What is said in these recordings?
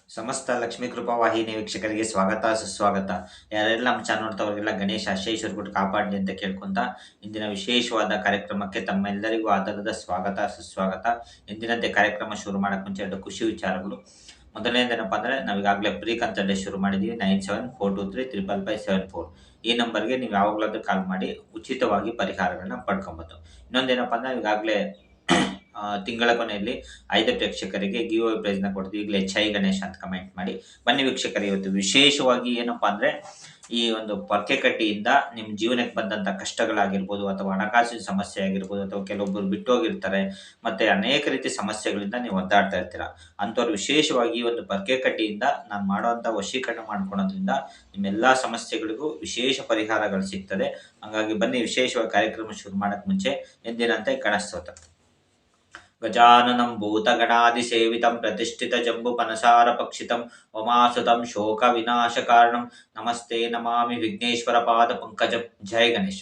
ಸಮಸ್ತ ಲಕ್ಷ್ಮೀ ಕೃಪಾ ವಾಹಿನಿ ವೀಕ್ಷಕರಿಗೆ ಸ್ವಾಗತ ಸುಸ್ವಾಗತ. ಯಾರೆಲ್ಲ ನಮ್ಮ ಚಾನಲ್ ನೋಡ್ತವ್ರಿಗೆಲ್ಲ ಗಣೇಶ ಆಶೀರ್ವಾದ ಕೊಟ್ಟು ಕಾಪಾಡಲಿ ಅಂತ ಕೇಳ್ಕೊಂತ ಇಂದಿನ ವಿಶೇಷವಾದ ಕಾರ್ಯಕ್ರಮಕ್ಕೆ ತಮ್ಮೆಲ್ಲರಿಗೂ ಆಧಾರದ ಸ್ವಾಗತ ಸುಸ್ವಾಗತ. ಇಂದಿನಂತೆ ಕಾರ್ಯಕ್ರಮ ಶುರು ಮಾಡಕ್ಕೆ ಮುಂಚೆ ಎರಡು ಖುಷಿ ವಿಚಾರಗಳು. ಮೊದಲನೇದೇನಪ್ಪ ಅಂದರೆ ನಾವೀಗಾಗಲೇ ಪ್ರೀ ಕನ್ಸಲ್ಟೇಷನ್ ಶುರು ಮಾಡಿದ್ದೀವಿ. 9742355574 ಈ ನಂಬರ್ಗೆ ನೀವು ಯಾವಾಗಲಾದ್ರೂ ಕಾಲ್ ಮಾಡಿ ಉಚಿತವಾಗಿ ಪರಿಹಾರಗಳನ್ನ ಪಡ್ಕೊಬೋದು. ಇನ್ನೊಂದೇನಪ್ಪ ಅಂದರೆ ಈಗಾಗಲೇ ತಿಂಗಳ ಕೊನೆಯಲ್ಲಿ 5 ಪ್ರೇಕ್ಷಕರಿಗೆ ಗಿವ್ ಅವೇ ಪ್ರೈಸ್ನ ಕೊಡ್ತೀವಿ. ಈಗಲೇ ಛೈ ಗಣೇಶ್ ಅಂತ ಕಮೆಂಟ್ ಮಾಡಿ ಬನ್ನಿ ವೀಕ್ಷಕರು. ಇವತ್ತು ವಿಶೇಷವಾಗಿ ಏನಪ್ಪಾ ಅಂದರೆ ಈ ಒಂದು ಪೊರ್ಕೆ ಕಡ್ಡಿಯಿಂದ ನಿಮ್ಮ ಜೀವನಕ್ಕೆ ಬಂದಂಥ ಕಷ್ಟಗಳಾಗಿರ್ಬೋದು, ಅಥವಾ ಹಣಕಾಸಿನ ಸಮಸ್ಯೆ ಆಗಿರ್ಬೋದು, ಅಥವಾ ಕೆಲವೊಬ್ಬರು ಬಿಟ್ಟೋಗಿರ್ತಾರೆ, ಮತ್ತು ಅನೇಕ ರೀತಿ ಸಮಸ್ಯೆಗಳಿಂದ ನೀವು ಒದ್ದಾಡ್ತಾ ಇರ್ತೀರ. ಅಂಥವ್ರು ವಿಶೇಷವಾಗಿ ಈ ಒಂದು ಪೊರ್ಕೆ ಕಡ್ಡಿಯಿಂದ ನಾನು ಮಾಡುವಂಥ ವಶೀಕರಣ ಮಾಡ್ಕೊಳೋದ್ರಿಂದ ನಿಮ್ಮೆಲ್ಲ ಸಮಸ್ಯೆಗಳಿಗೂ ವಿಶೇಷ ಪರಿಹಾರಗಳು ಸಿಗ್ತದೆ. ಹಾಗಾಗಿ ಬನ್ನಿ ವಿಶೇಷವಾಗಿ ಕಾರ್ಯಕ್ರಮ ಶುರು ಮಾಡೋಕ್ಕೆ ಮುಂಚೆ ಎಂದಿನಂತೆ ಗಣಸ್ತೋತ್ರ. ಗಜಾನನಂ ಭೂತಗಣಾದಿಸೇವಿತಂ ಪ್ರತಿಷ್ಠಿತ ಜಂಬುಪನಸಾರ ಪಕ್ಷಿತಂ ವಮಾಸುತಂ ಶೋಕ ವಿನಾಶ ಕಾರಣಂ ನಮಸ್ತೆ ನಮಾಮಿ ವಿಘ್ನೇಶ್ವರ ಪಾದ ಪಂಕಜಂ. ಜೈ ಗಣೇಶ್.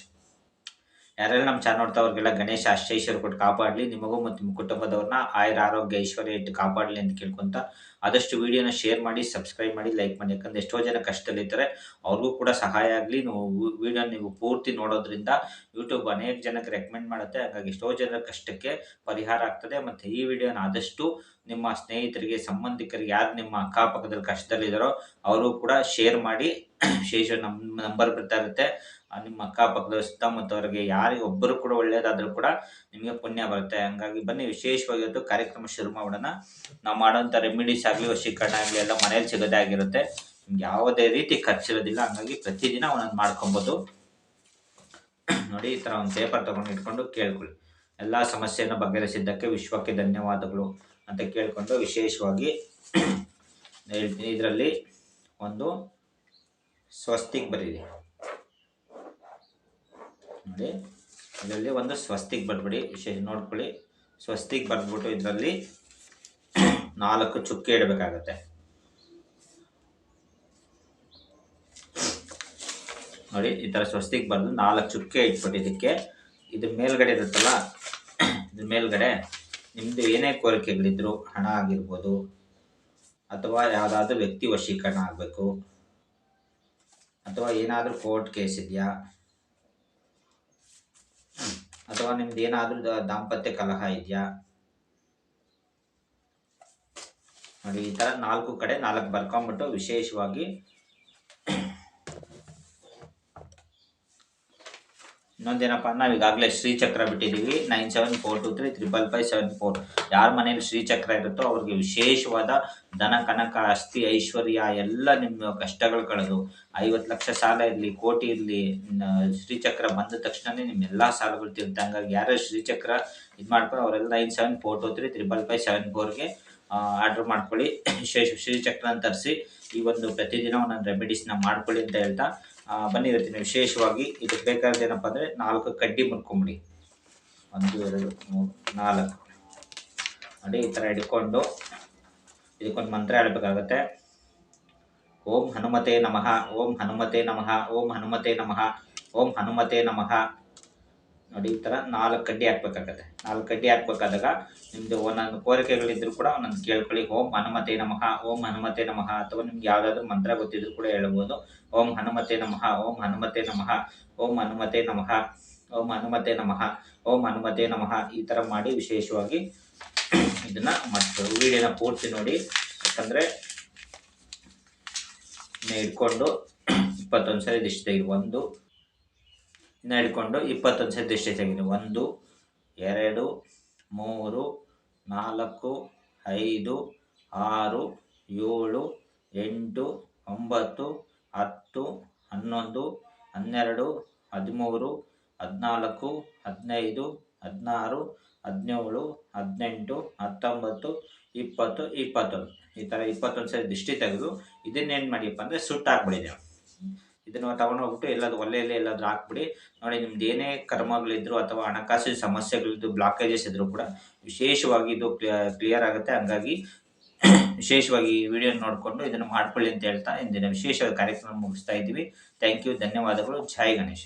ಯಾರೆಲ್ಲ ನಮ್ಮ ಚಾನಲ್ ನೋಡ್ತಾವ್ರಿಗೆಲ್ಲ ಗಣೇಶ ಆಶೀರ್ವಾದ ಕೊಟ್ಟು ಕಾಪಾಡಲಿ, ನಿಮಗೂ ಮತ್ತು ನಿಮ್ಮ ಕುಟುಂಬದವ್ರನ್ನ ಆಯುರ ಆರೋಗ್ಯ ಐಶ್ವರ್ಯ ಇಟ್ಟು ಕಾಪಾಡಲಿ ಅಂತ ಕೇಳ್ಕೊಂತ ಆದಷ್ಟು ವಿಡಿಯೋನ ಶೇರ್ ಮಾಡಿ, ಸಬ್ಸ್ಕ್ರೈಬ್ ಮಾಡಿ, ಲೈಕ್ ಮಾಡಿ. ಯಾಕಂದ್ರೆ ಎಷ್ಟೋ ಜನ ಕಷ್ಟದಲ್ಲಿರ್ತಾರೆ, ಅವ್ರಿಗೂ ಕೂಡ ಸಹಾಯ ಆಗಲಿ. ವಿಡಿಯೋ ನೀವು ಪೂರ್ತಿ ನೋಡೋದ್ರಿಂದ ಯೂಟ್ಯೂಬ್ ಅನೇಕ ಜನಕ್ಕೆ ರೆಕಮೆಂಡ್ ಮಾಡುತ್ತೆ. ಹಾಗಾಗಿ ಎಷ್ಟೋ ಜನರ ಕಷ್ಟಕ್ಕೆ ಪರಿಹಾರ ಆಗ್ತದೆ. ಮತ್ತು ಈ ವಿಡಿಯೋನ ಆದಷ್ಟು ನಿಮ್ಮ ಸ್ನೇಹಿತರಿಗೆ, ಸಂಬಂಧಿಕರಿಗೆ, ಯಾರು ನಿಮ್ಮ ಅಕ್ಕಪಕ್ಕದಲ್ಲಿ ಕಷ್ಟದಲ್ಲಿದ್ದಾರೋ ಅವರು ಕೂಡ ಶೇರ್ ಮಾಡಿ. ವಿಶೇಷ ನಂಬರ್ ಬರ್ತಾ ಇರುತ್ತೆ, ನಿಮ್ಮ ಅಕ್ಕಪಕ್ಕದ ಸುತ್ತಮುತ್ತವರಿಗೆ ಯಾರಿಗೆ ಒಬ್ಬರು ಕೂಡ ಒಳ್ಳೇದಾದ್ರೂ ಕೂಡ ನಿಮಗೆ ಪುಣ್ಯ ಬರುತ್ತೆ. ಹಂಗಾಗಿ ಬನ್ನಿ ವಿಶೇಷವಾಗಿ ಇವತ್ತು ಕಾರ್ಯಕ್ರಮ ಶುರು ಮಾಡೋಣ. ನಾವು ಮಾಡೋಂಥ ರೆಮಿಡೀಸ್ ಆಗಲಿ, ವಶೀಕರಣ ಆಗಲಿ ಎಲ್ಲ ಮನೇಲಿ ಸಿಗೋದೇ ಆಗಿರುತ್ತೆ. ನಿಮ್ಗೆ ಯಾವುದೇ ರೀತಿ ಖರ್ಚಿರೋದಿಲ್ಲ. ಹಂಗಾಗಿ ಪ್ರತಿದಿನ ಒಂದೊಂದು ಮಾಡ್ಕೊಬೋದು. ನೋಡಿ, ಈ ಥರ ಒಂದು ಪೇಪರ್ ತೊಗೊಂಡು ಇಟ್ಕೊಂಡು ಕೇಳ್ಕೊಳ್ಳಿ. ಎಲ್ಲ ಸಮಸ್ಯೆಯನ್ನು ಬಗೆಹರಿಸಿದ್ದಕ್ಕೆ ವಿಶ್ವಕ್ಕೆ ಧನ್ಯವಾದಗಳು ಅಂತ ಕೇಳಿಕೊಂಡು ವಿಶೇಷವಾಗಿ ಹೇಳ್ತೀನಿ. ಇದರಲ್ಲಿ ಒಂದು ಸ್ವಸ್ತಿಕ್ ಬರೀರಿ. ನೋಡಿ, ಇದರಲ್ಲಿ ಒಂದು ಸ್ವಸ್ತಿಕ್ ಬರ್ಬಿಡಿ. ವಿಶೇಷ ನೋಡ್ಕೊಳ್ಳಿ. ಸ್ವಸ್ತಿಕ್ ಬರೆದ್ಬಿಟ್ಟು ಇದರಲ್ಲಿ 4 ಚುಕ್ಕೆ ಇಡಬೇಕಾಗತ್ತೆ. ನೋಡಿ, ಈ ಥರ ಸ್ವಸ್ತಿಕ್ ಬರೆದು 4 ಚುಕ್ಕೆ ಇಟ್ಬಿಟ್ಟಿದ್ದಕ್ಕೆ ಇದ್ರ ಮೇಲ್ಗಡೆ ಇರುತ್ತಲ್ಲ, ಇದ್ರ ಮೇಲ್ಗಡೆ ನಿಮ್ಮದು ಏನೇ ಕೋರಿಕೆಗಳಿದ್ರು, ಹಣ ಆಗಿರ್ಬೋದು, ಅಥವಾ ಯಾವುದಾದ್ರೂ ವ್ಯಕ್ತಿ ವಶೀಕರಣ ಆಗಬೇಕು, ಅಥವಾ ಏನಾದರೂ ಕೋರ್ಟ್ ಕೇಸ್ ಇದೆಯಾ, ಅಥವಾ ನಿಮ್ದು ಏನಾದರೂ ದಾಂಪತ್ಯ ಕಲಹ ಇದೆಯಾ, ನೋಡಿ ಈ ಥರ 4 ಕಡೆ 4 ಬರ್ಕೊಂಬಿಟ್ಟು ವಿಶೇಷವಾಗಿ ಇನ್ನೊಂದೇನಪ್ಪ, ನಾವು ಈಗಾಗಲೇ ಶ್ರೀಚಕ್ರ ಬಿಟ್ಟಿದ್ದೀವಿ. 9742355574 ಯಾರ ಮನೇಲಿ ಶ್ರೀಚಕ್ರ ಇರುತ್ತೋ ಅವ್ರಿಗೆ ವಿಶೇಷವಾದ ಧನ ಕನಕ ಆಸ್ತಿ ಐಶ್ವರ್ಯ ಎಲ್ಲ ನಿಮ್ಮ ಕಷ್ಟಗಳು ಕಳೆದು 50 ಲಕ್ಷ ಸಾಲ ಇರಲಿ, ಕೋಟಿ ಇರಲಿ, ಶ್ರೀಚಕ್ರ ಬಂದ ತಕ್ಷಣವೇ ನಿಮ್ಮೆಲ್ಲ ಸಾಲಗಳು ತೀರುತ್ತೆ. ಹಂಗಾಗಿ ಯಾರು ಶ್ರೀಚಕ್ರ ಇದು ಮಾಡ್ಕೊಂಡು ಅವರೆಲ್ಲ 9742355574ಗೆ ಆರ್ಡ್ರ್ ಮಾಡ್ಕೊಳ್ಳಿ. ವಿಶೇಷ ಶ್ರೀಚಕ್ರನ ತರಿಸಿ ಈ ಒಂದು ಪ್ರತಿದಿನ ಒಂದೊಂದು ರೆಮಿಡೀಸ್ನ ಮಾಡ್ಕೊಳ್ಳಿ ಅಂತ ಹೇಳ್ತಾ ಬನ್ನಿ ಇವತ್ತಿನ ವಿಶೇಷವಾಗಿ ಇದಕ್ಕೆ ಬೇಕಾದ್ರೆ ಏನಪ್ಪ ಅಂದರೆ 4 ಕಡ್ಡಿ ಮುರ್ಕೊಂಬಿಡಿ. 1 2 3 4 ನೋಡಿ, ಈ ಥರ ಹಿಡ್ಕೊಂಡು ಇದಕ್ಕೊಂದು ಮಂತ್ರ ಹೇಳಬೇಕಾಗತ್ತೆ. ಓಂ ಹನುಮತೆ ನಮಃ, ಓಂ ಹನುಮತೆ ನಮಃ, ಓಂ ಹನುಮತೆ ನಮಃ, ಓಂ ಹನುಮತೆ ನಮಃ. ನೋಡಿ, ಈ ಥರ 4 ಕಡ್ಡಿ ಹಾಕ್ಬೇಕಾಗತ್ತೆ. 4 ಕಡ್ಡಿ ಹಾಕ್ಬೇಕಾದಾಗ ನಿಮ್ಮದು ಒಂದೊಂದು ಕೋರಿಕೆಗಳಿದ್ರು ಕೂಡ ಒಂದೊಂದು ಕೇಳ್ಕೊಳ್ಳಿ. ಓಂ ಹನುಮತೆ ನಮಃ, ಓಂ ಹನುಮತೆ ನಮಃ, ಅಥವಾ ನಿಮ್ಗೆ ಯಾವುದಾದ್ರೂ ಮಂತ್ರ ಗೊತ್ತಿದ್ರು ಕೂಡ ಹೇಳ್ಬೋದು. ಓಂ ಹನುಮತೆ ನಮಃ, ಓಂ ಹನುಮತೆ ನಮಃ, ಓಂ ಹನುಮತೆ ನಮಃ, ಓಂ ಹನುಮತೆ ನಮಃ, ಓಂ ಹನುಮತೆ ನಮಃ. ಈ ಥರ ಮಾಡಿ ವಿಶೇಷವಾಗಿ ಇದನ್ನು ಮಾಡ್ತೀವಿ. ವಿಡಿಯೋನ ಪೂರ್ತಿ ನೋಡಿ, ಯಾಕಂದರೆ ಹಿಡ್ಕೊಂಡು 21 ಸರಿ ದಿಷ್ಟಿ ತೆಗಿ. ಇನ್ನು ಹಿಡ್ಕೊಂಡು 21 ಸರಿ ದಿಷ್ಟಿ ತೆಗೀರಿ. 1 2 3 4 5 6 7 8 9 10 11 12 13 14 15 16 17 18 19 20 21 ಈ ಥರ 21 ಸರಿ ದಿಷ್ಟಿ ತೆಗೆದು ಇದನ್ನೇನು ಮಾಡಿಯಪ್ಪ ಅಂದರೆ ಸುಟ್ಟಾಕ್ಬಿಡಿದೆ. ಇದನ್ನು ತಗೊಂಡೋಗ್ಬಿಟ್ಟು ಎಲ್ಲಾದ್ರೂ ಒಲೆಯಲ್ಲಿ ಎಲ್ಲಾದ್ರೂ ಹಾಕ್ಬಿಡಿ. ನೋಡಿ, ನಿಮ್ದು ಏನೇ ಕರ್ಮಗಳಿದ್ರು ಅಥವಾ ಹಣಕಾಸಿನ ಸಮಸ್ಯೆಗಳಿದ್ದು, ಬ್ಲಾಕೇಜಸ್ ಇದ್ರೂ ಕೂಡ ವಿಶೇಷವಾಗಿ ಇದು ಕ್ಲಿಯರ್ ಆಗುತ್ತೆ. ಹಂಗಾಗಿ ವಿಶೇಷವಾಗಿ ಈ ವಿಡಿಯೋ ನೋಡಿಕೊಂಡು ಇದನ್ನು ಮಾಡ್ಕೊಳ್ಳಿ ಅಂತ ಹೇಳ್ತಾ ಇಂದಿನ ವಿಶೇಷ ಕಾರ್ಯಕ್ರಮ ಮುಗಿಸ್ತಾ ಇದ್ದೀವಿ. ಥ್ಯಾಂಕ್ ಯು, ಧನ್ಯವಾದಗಳು. ಜೈ ಗಣೇಶ್.